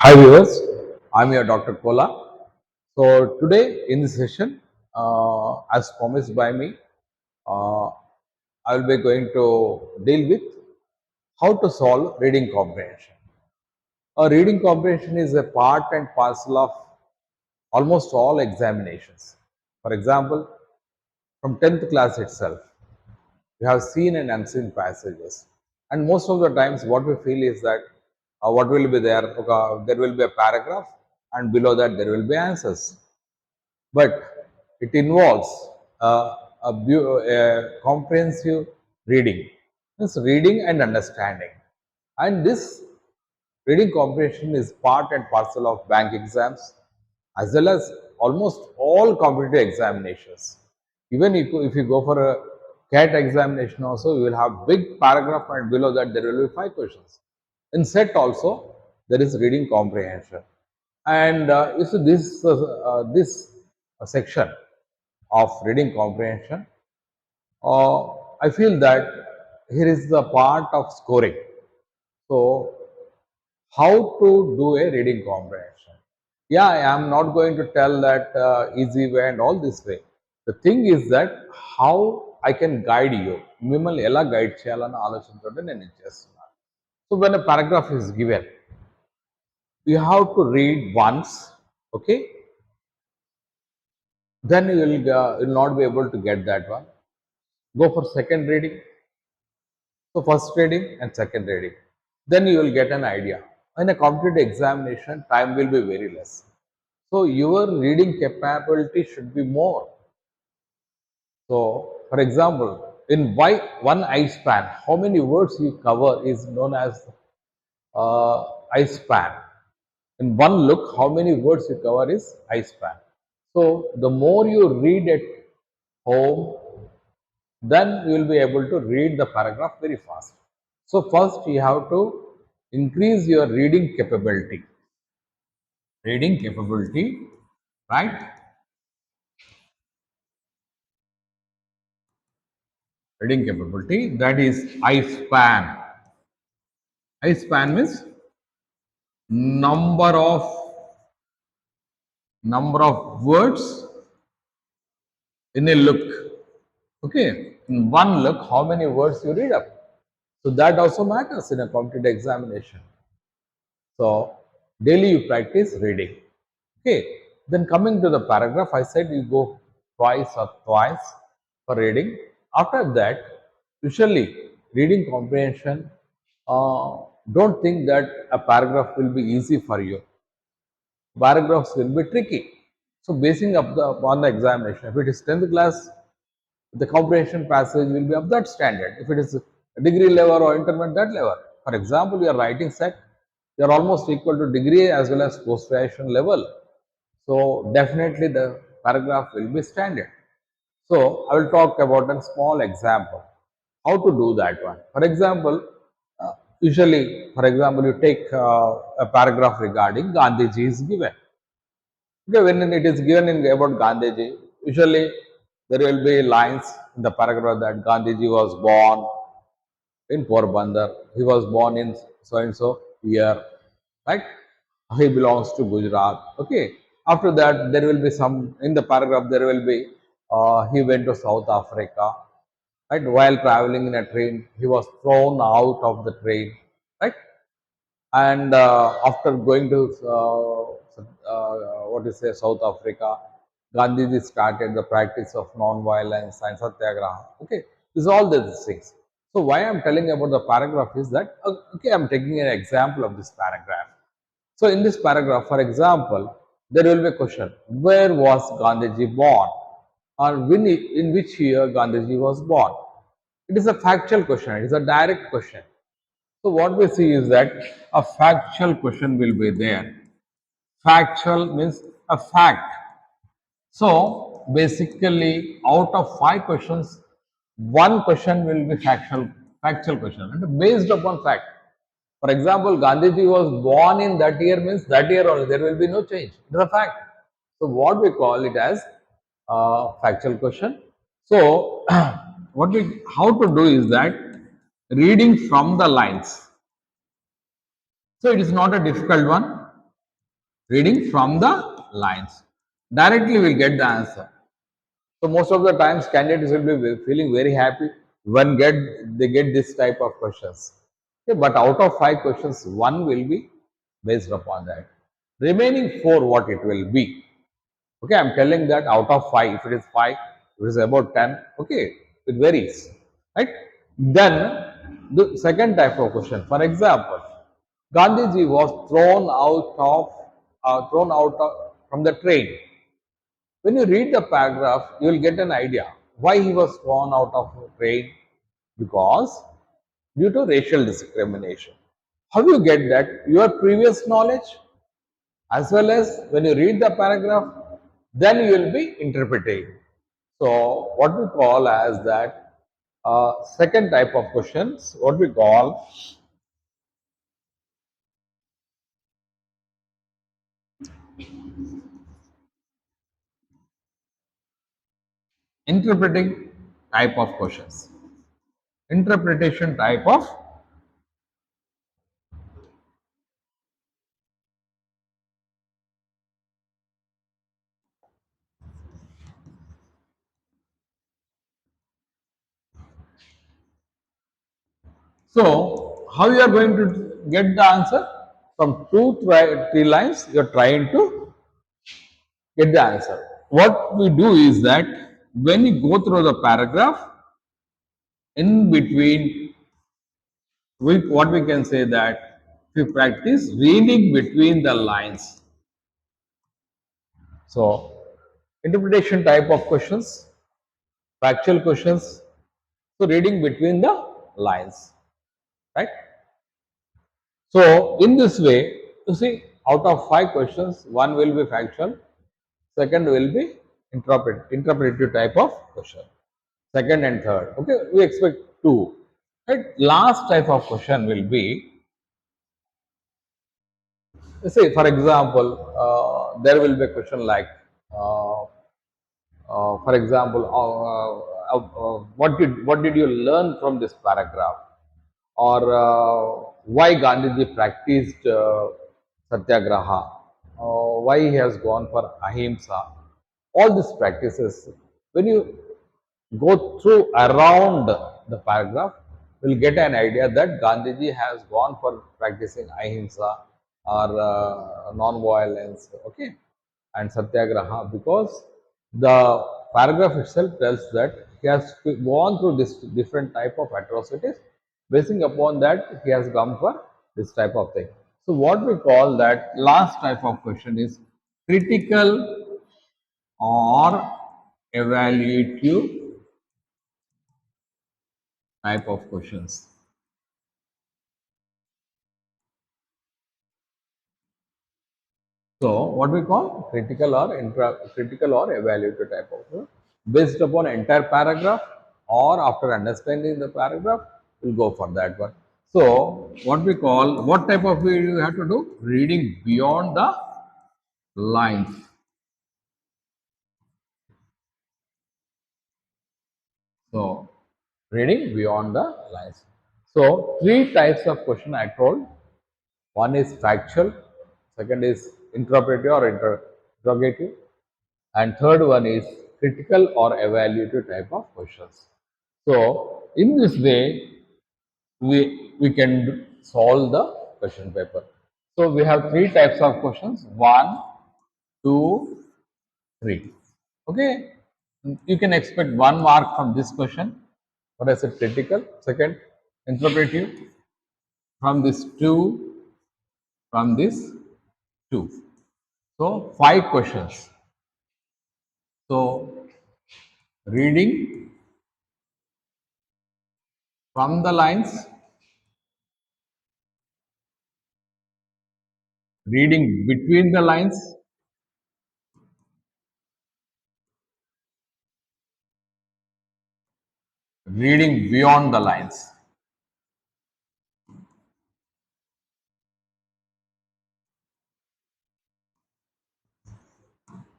Hi viewers, I'm your Dr. Kola. So today in this session, as promised by me, uh, I will be going to deal with how to solve reading comprehension. Reading comprehension is a part and parcel of almost all examinations. For example, from 10th class itself, we have seen and unseen passages. And most of the times, what we feel is that what will be there? Okay, there will be a paragraph, and below that, there will be answers. But it involves a comprehensive reading. It's reading and understanding. And this reading comprehension is part and parcel of bank exams as well as almost all competitive examinations. Even if you go for a CAT examination also, you will have big paragraph and below that there will be 5 questions. In set also, there is reading comprehension. And you see this section of reading comprehension, I feel that here is the part of scoring. So how to do a reading comprehension. Yeah, I am not going to tell that easy way and all this way. The thing is that how I can guide you. మిమ్మల్ని ఎలా guide చేయాలన్న ఆలోచనతో నేను ఇది చేస్తున్నాను. So when a paragraph is given, you have to read once, okay? Then you will not be able to get that one. Go for second reading. So first reading and second reading. Then you will get an idea. In a competitive examination, time will be very less. So your reading capability should be more. So for example, in one eye span, how many words you cover is known as eye span. In one look, how many words you cover is eye span. So the more you read at home, then you will be able to read the paragraph very fast. So first you have to increase your reading capability. Reading capability, right? Reading capability, that is eye span. Eye span means number of words in a look. Okay, in one look, how many words you read up. So that also matters in a competitive examination. So daily you practice reading. Okay, then coming to the paragraph, I said you go twice or twice for reading. After that, usually reading comprehension, don't think that a paragraph will be easy for you. Paragraphs will be tricky. So basing up upon the examination, if it is 10th class, the comprehension passage will be of that standard. If it is a degree level or intermediate, that level. For example, you are writing set, you are almost equal to degree as well as post graduation level. So definitely the paragraph will be standard. So I will talk about a small example. How to do that one? For example, usually, for example, you take a paragraph regarding Gandhiji is given. Okay, when it is given in about Gandhiji, usually there will be lines in the paragraph that Gandhiji was born in Porbandar. He was born in so and so year, right? He belongs to Gujarat. Okay. After that, there will be some in the paragraph. There will be he went to South Africa, right? While traveling in a train, he was thrown out of the train, right? And after going to what is say South Africa, Gandhiji started the practice of non-violence and satyagraha. Okay, these all these things. So why I'm telling about the paragraph is that okay, I'm taking an example of this paragraph. So in this paragraph, for example, there will be a question: where was Gandhiji born, or in which year Gandhiji was born? It is a factual question. It is a direct question. So what we see is that a factual question will be there. Factual means a fact. So basically, out of 5 questions, one question will be factual question, and based upon fact. For example, Gandhiji was born in that year means that year only. There will be no change. It is a fact. So what we call it as factual question. So how to do is that reading from the lines. So it is not a difficult one. Reading from the lines. Directly we'll get the answer. So most of the times candidates will be feeling very happy when they get this type of questions. Okay, but out of 5 questions, one will be based upon that. Remaining four, what it will be? Okay, I'm telling that out of 5, if it is 5, if it is about 10, okay, it varies, right? Then the second type of question, for example, Gandhiji was thrown out from the train. When you read the paragraph, you will get an idea why he was thrown out of the train, because due to racial discrimination. How do you get that? Your previous knowledge, as well as when you read the paragraph, then you will be interpreting. So what we call as that second type of questions, what we call interpreting type of questions. Interpretation type of. So how you are going to get the answer? From three lines, you are trying to get the answer. What we do is that when you go through the paragraph, in between, what we can say that we practice reading between the lines. So interpretation type of questions, factual questions, so reading between the lines, right? So in this way, you see, out of 5 questions, one will be factual, second will be interpretive type of question, second and third. Okay, we expect two. Right? Last type of question will be, say, for example, there will be a question like, uh, for example, what did you learn from this paragraph, or why Gandhiji practiced satyagraha, why he has gone for ahimsa. All these practices, when you go through around the paragraph, we'll get an idea that Gandhiji has gone for practicing ahimsa or non-violence, okay, and satyagraha, because the paragraph itself tells that he has gone through this different type of atrocities. Basing upon that, he has come for this type of thing. So what we call that last type of question is critical or evaluative type of questions. So what we call critical or evaluative type of question, based upon entire paragraph or after understanding the paragraph, we'll go for that one. So what type of video you have to do? Reading beyond the lines. So reading beyond the lines. So three types of question I told. One is factual, second is interpretive or interrogative, and third one is critical or evaluative type of questions. So in this way, we can solve the question paper. So we have three types of questions: one, two, three. Okay, you can expect 1 mark from this question. What I said, critical. Second, interpretive. From this two, from this two. So 5 questions. So reading from the lines, reading between the lines, reading beyond the lines.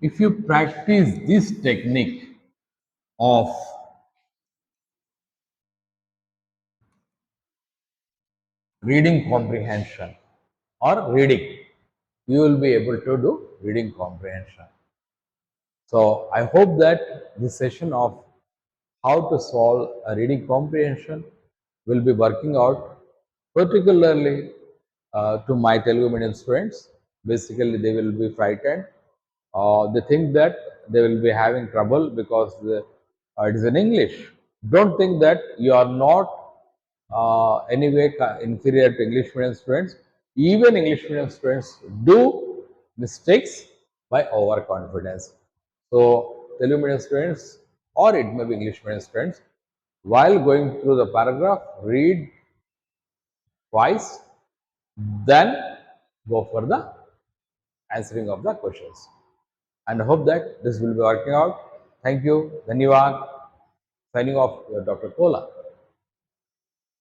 If you practice this technique of reading comprehension or reading, you will be able to do reading comprehension. So I hope that this session of how to solve a reading comprehension will be working out, particularly to my Telugu medium students. Basically, they will be frightened. They think that they will be having trouble because it is in English. Don't think that you are not anyway inferior to English medium students. Even English medium students do mistakes by overconfidence. So, Telugu medium students or it may be English medium students, while going through the paragraph, read twice, then go for the answering of the questions. And I hope that this will be working out. Thank you. Dhanyavad. Signing off, your Dr. Kola.